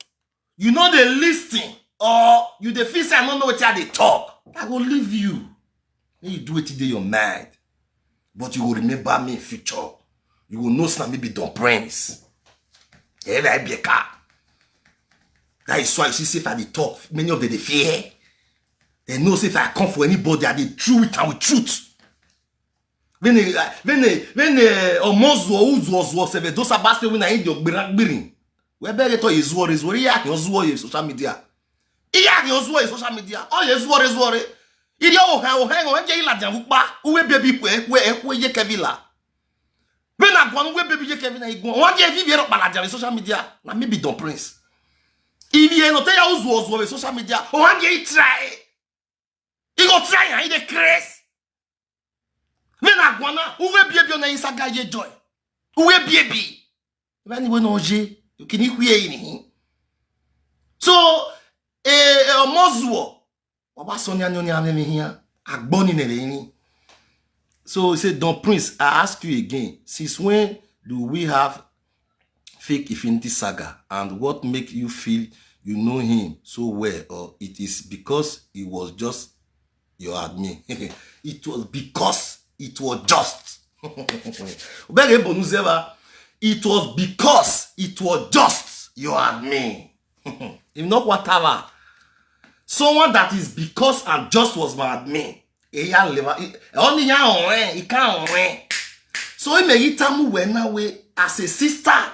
you know the listing or you the feel say I don't know what they talk, I will leave you. When you do it today, your mind, but you will remember me in future. You will know some maybe Don Prince. That is why you see if I dey talk, many of them they fear. They know if I come for anybody, I dey true it and with truth. When omozo sebe do sabaste when I do gbiragbiri. We be to izwo ya ke social media. Iya ke ozwo social media. Oh ye zwo. Iri o ha nje ila jan pa. Uwe baby kwe ye kevila. When I go we baby ye kevila igun. Won je fi bi ro pala jan social media. Na me be Don Prince. If you no tell ya ozwo social media, o wan je try. He go try and he dey craze. Men agwana, uwe biebi on Saga ye joy. Uwe biebi. When you no je, you can hear ini. So, mozuo. Oba sonya nyonya me here. Agboni nele. So he said, Don Prince, I ask you again, since when do we have fake Infinity Saga, and what make you feel you know him so well, or it is because he was just your admin? It was because it was just. It was because it was just your admin. If not whatever. Someone that is because and just was my admin. Only he can't win. So he may tell me as a sister,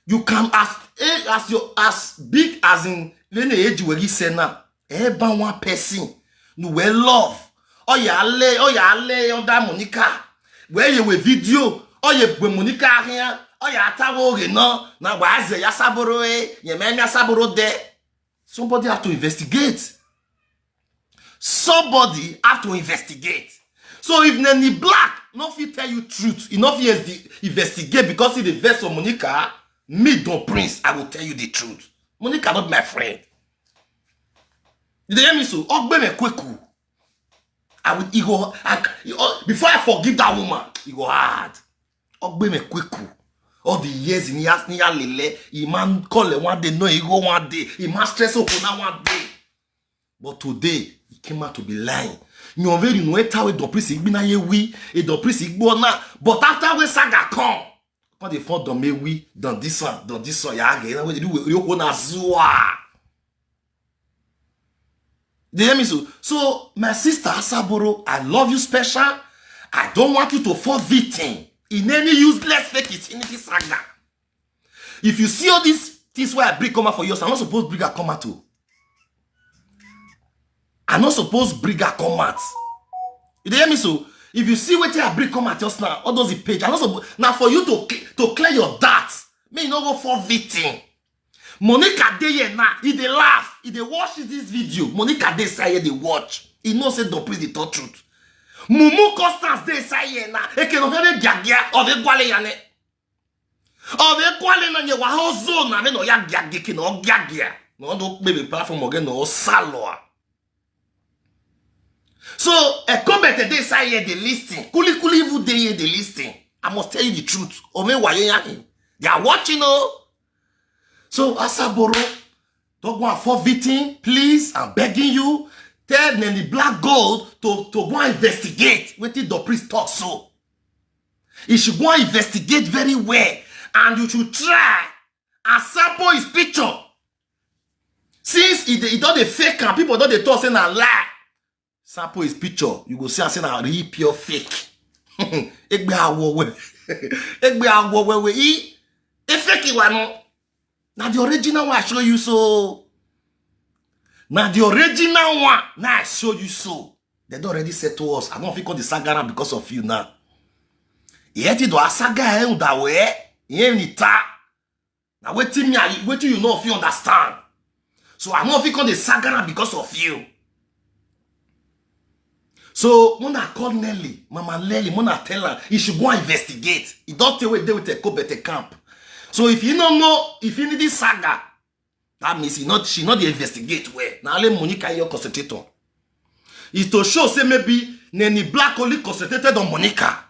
you can as big as in the age where he said now, every one person you will love. Oh ya le onda Monica. Where you with video? Oh ye with Monica here. Oh ya tawo no. Na waze ya Asaboro ye me Asaboro there. Somebody have to investigate. Somebody have to investigate. So if Nenny Black no fit tell you truth, he no fit investigate because he the verse of Monica, me Don Prince, I will tell you the truth. Monica not my friend. You hear me so? Ogbe me kweku. I will before I forgive that woman, it go hard. Ogbe me kweku. All the years in years near lele, he man call it one day, no, he go one day, he man stress up on one day. But today, he came out to be lying. You very know how the priest igbina ye we, e the priest igbona. But after we Saga come, quand they found dans me we, dans 10 ans, ya ge, na we do you go na zua. They hear me so? So, my sister Asaboro, I love you special. I don't want you to fall victim in any useless fake Infinity Saga. If you see all these things where I bring come out for you, I'm not supposed to bring a come out too. I'm not supposed to bring a come out. You hear me so? If you see what I bring come out just now, all those page, I'm not supposed now for you to clear your darts. May you not go fall victim. Monica dey now, he dey laugh, he dey watch this video. Monica dey say they watch. He knows say don't please the talk truth. Mumu Constance dey say now. E ke no be gagia of e gwale yane. Of e gwale na ye wa hozo na me no ya gagia ke no gagia. No do baby platform again no saloa. So a comment dey say the listing. Kuli vous dey the listing. I must tell you the truth. O me wa yan. They are watching oh. So, Asaboro, don't go and fall victim, please. I'm begging you. Tell Nelly Black Gold to go and investigate. What did the priest talk so? He should go and investigate very well. And you should try and sample his picture. Since he don't the fake and people don't they talk saying a lie. Sample his picture. You go see and say a real pure fake. Egbe awowe. Egbe awowe. He fake you no. Now the original one I show you so. Now the original one now I show you so. They don't already said to us, I don't think call the Saga because of you now. Yet it was Saga that way. Now wait till you know if you understand. So I don't think call the Saga because of you. So when I call Nelly, Mama Nelly, when I tell her he should go and investigate. He don't tell where they will go better camp. So if you don't know if you need this Saga, that means she not the investigate where. Now let Monica here concentrate on. It's to show say maybe Nenny Black only concentrated on Monica.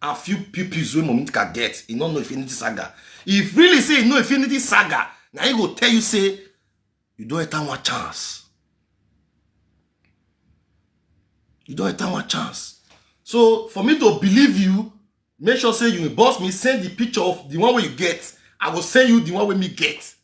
A few pupils when Monica get. He don't know Infinity Saga. If really say you know Infinity Saga, now he go tell you say you don't have one chance. You don't have one chance. So for me to believe you, make sure say you boss me, send the picture of the one where you get. I will send you the one where me get.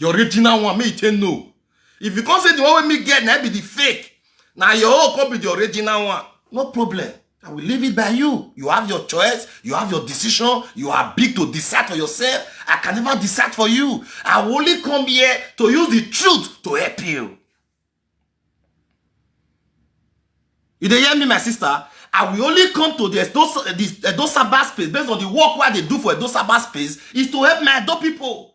The original one, me tell no. If you can't say the one where me get, now be the fake. Now your own copy the original one. No problem. I will leave it by you. You have your choice. You have your decision. You are big to decide for yourself. I can never decide for you. I will only come here to use the truth to help you. You dey hear me, my sister? I will only come to the Edo Saba space based on the work what they do for Edo Saba space is to help my Edo people.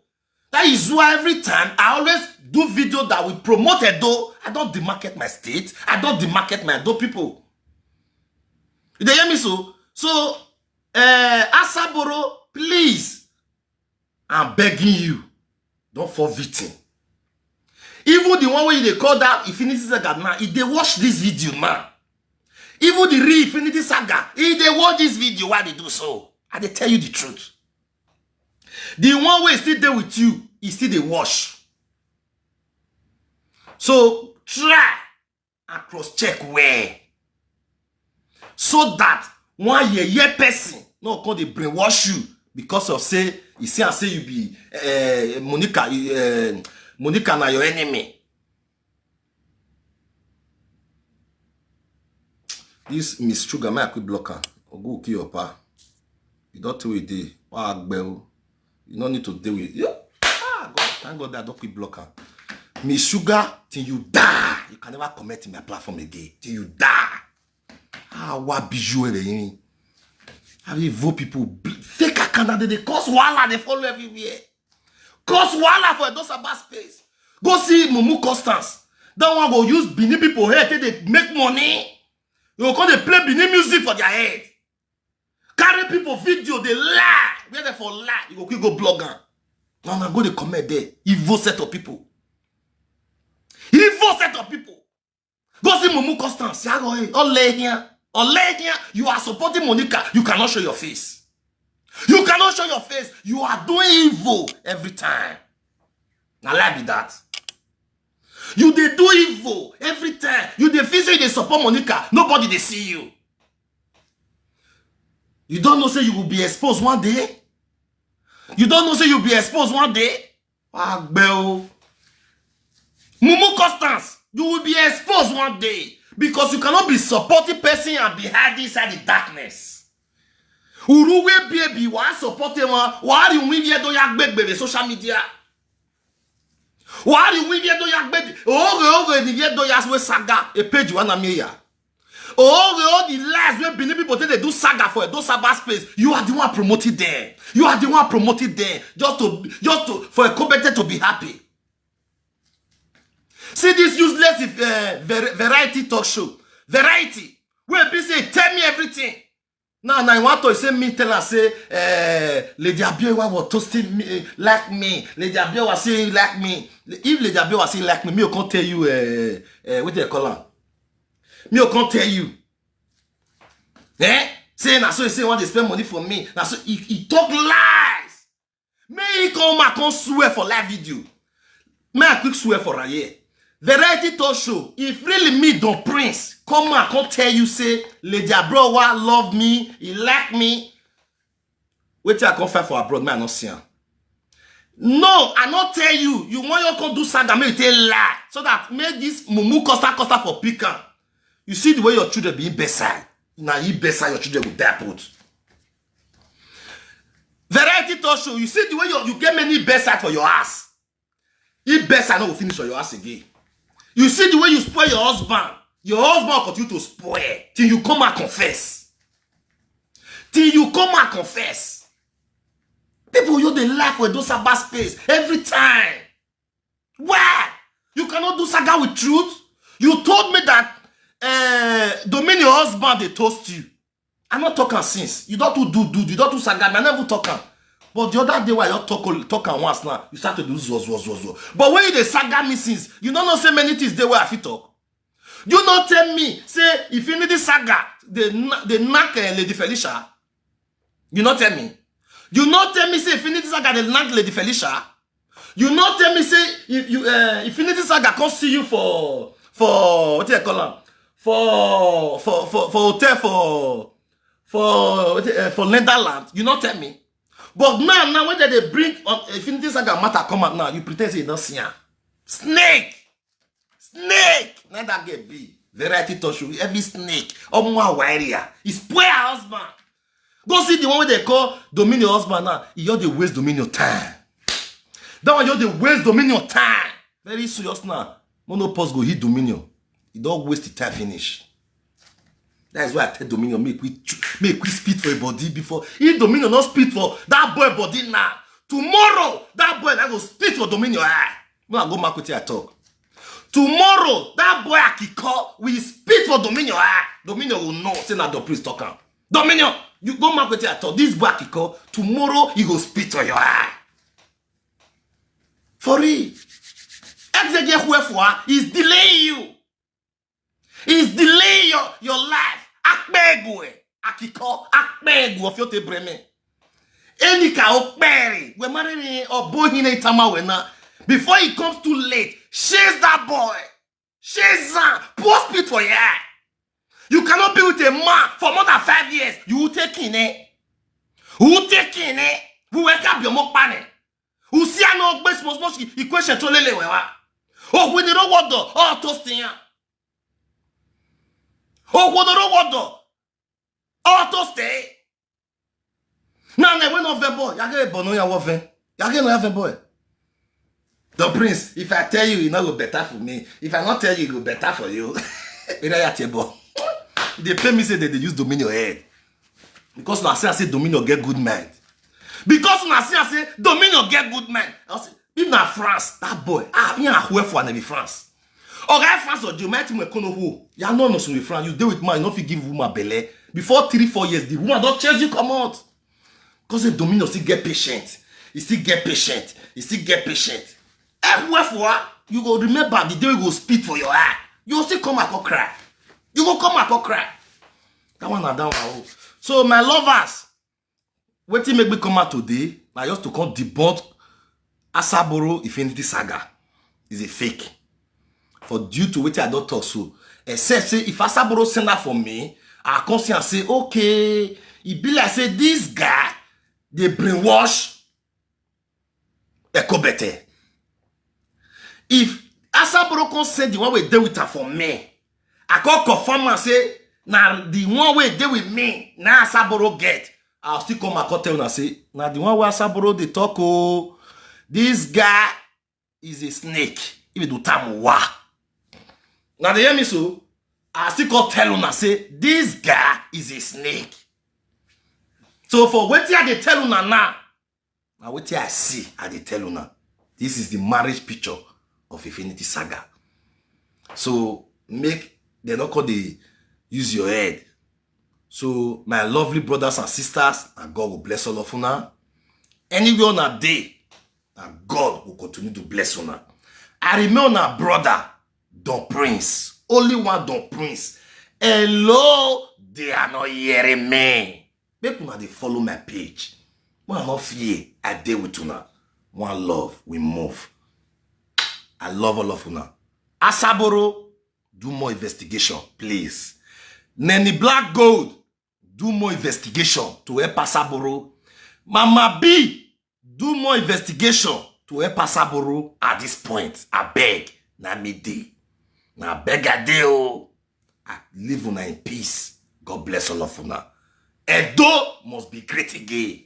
That is why every time I always do video that will promote Edo. I don't demarket my state. I don't demarket my Edo people. You dey hear me so? So, Asaboro, please, I'm begging you, don't fall victim. Even the one where they call that Infinity Saga now, if they watch this video now, even the real Infinity Saga, if they watch this video, why they do so? I they tell you the truth. The one way still there with you, is still they watch. So try and cross-check where. So that one year person no call they brainwash you because of say you say and say you be Monica na your enemy. This Miss Sugar, my quick blocker. Go kill your pa. You don't do it. You don't need to deal with it. Yeah. Ah, God, thank God that I don't quick blocker. Miss Sugar, till you die. You can never comment in my platform again. Till you die. Ah, what bijou are have you vote people fake account they cause wala, they follow everywhere. Cause wala for those about space. Go see Mumu Constance. That one go use Benin people here till they make money. You go they play Benin music for their head. Carry people video, they lie. Where they for lie? You go blogger. Now go they comment there. Evil set of people. Evil set of people. Go see Mumu Constance. All lay here. You are supporting Monica. You cannot show your face. You cannot show your face. You are doing evil every time. Now lie be that. You dey do evil every time. You dey feel say you dey support Monica. Nobody dey see you. You don't know say you will be exposed one day. You don't know say you'll be exposed one day. Mumu Constance, you will be exposed one day because you cannot be supporting person and be hiding inside the darkness. Uruwe baby, wa supporting one. Wa ri win do ya gbegbe social media. Wa ri win do ya gbegbe. Oh, ni do ya we Saga a page one ameya. Oh, the lies where Benin people they do Saga for those cyber space. You are the one promoted there. You are the one promoted there just to for a competent to be happy. See this useless variety talk show. Variety. Where people say, tell me everything. Now I want to say me tell her say Lady Abiowa was toasting me like me. Lady Abiowa was saying like me. If Lady Abiowa was saying like me I can't tell you what they call her. Me I can't tell you. Say na so he say want to spend money for me. Now so he talk lies. May he come back and swear for live video. May I quick swear for right here. Variety talk show. If really me Don Prince come back and tell you say Lady Abrowa love me, he like me. Wait till I come fight for abroad, me I not see him. No, I not tell you. You want you come do Saga, me you tell lie. So that make this mumu costa for picker. You see the way your children be bedside. Now you bedside your children with that put. Variety talk show. You see the way you get many bedside for your ass. You bedside not will finish for your ass again. You see the way you spoil your husband. Your husband will continue to spoil till you come and confess. Till you come and confess. People you they laugh with those Saga space every time. Why? You cannot do Saga with truth. You told me that Dominion husband they toast you. I'm not talking since. You don't do you don't do Saga. I never talking. But the other day while you talking once now, you start to do zo. But when you the Saga me since, you don't know so many things they were I fit talk. You not tell me say if you need the Saga, they knock Lady Felicia. You not tell me. You not tell me say if you need the Saga, they knock Lady Felicia. You not tell me say if you need the Saga, come see you for what do you call them? For hotel for Netherland. You not tell me. But now when they bring Infinity Saga matter come out now, you pretend say you don't see her. Snake. Now that get be variety talk show. Every snake. More warrior. He spoil her husband. Go see the one where they call Dominion husband now. He just the waste Dominion time. That one just the waste Dominion time. Very serious now. Monopause go hit Dominion. He don't waste the time finish. That is why I tell Dominion make we speed for a body before. If Dominion not speed for that boy body now, tomorrow that boy that go speed for Dominion. When I go back with you I talk. Tomorrow that boy Akiko will speed for Dominion. Dominion will know say na the priest talking. Dominion, you go back with you I talk. This boy Akiko tomorrow he go speed for your eye. For real. Exegete wherefore is delaying you. Is delaying your life. Akpegwe. Akiko. Akpegwe of your te breme. Enika okperi. We marry or boy in a tama wena. Before it comes too late, chase that boy. Chase him. Post it for ya. You cannot be with a man for more than 5 years. You will take in it. Who take in it? Who wake up your mokpane? Who see no best most equation to lele wewa? Oh, when you don't want to, oh, toasting ya. Oh, what the road auto stay. Now, when of the boy, you get bono ya woven. You get no have boy. The prince, if I tell you, it not go better for me. If I not tell you, it go better for you. They pay me say that they use Dominion head. Because now I say Dominion get good mind. Because now I say Dominion get good mind. I say, if na France, that boy, me and whoever na be France. Okay, France or Germany, me kono who? Ya no so with France. You deal with man, you no fit give woman belle. Before 3-4 years, the woman don't change you come out. Because the Dominion still get patient. He still get patient. He still get patient. Wherefore, you go remember the day you go speak for your eye. You go still come back and cry. You go come back and cry. That one and that one. So my lovers, what make me come out today? I just to come debunk Asaboro Infinity Saga is a fake. for due to what I don't talk so. Except say if Asaboro send that for me, I come see and say, okay, it be like say this guy, they brainwash Ekobete. If Asaboro can send the one way deal with her for me, I can confirm and say, now the one way deal with me, now Asaboro get. I'll still come and tell and say, now the one where Asaboro they talk, oh, this guy is a snake. If do time wa. Now they hear me so, I still come tell and say, this guy is a snake. So for what I they tell una now, what I see, I they tell una. This is the marriage picture of Infinity Saga. So make they not call the use your head. So my lovely brothers and sisters, and God will bless all of una. Anywhere on a day, and God will continue to bless una. I remain a brother, Don Prince. Only one Don Prince. Hello, they are not hearing me. Make una they follow my page. One not fear, I deal with una. One love, we move. I love all of una. Asaboro, do more investigation, please. Nenny Black Gold, do more investigation to help Asaboro. Mama B, do more investigation to help Asaboro at this point. I beg, na me dey. Na beg a day, oh. I live una in peace. God bless all of una. Edo must be great again.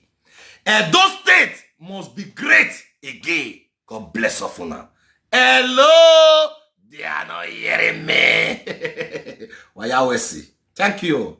Edo State must be great again. God bless all of una. Hello, they are not hearing me. Why you always see? Thank you.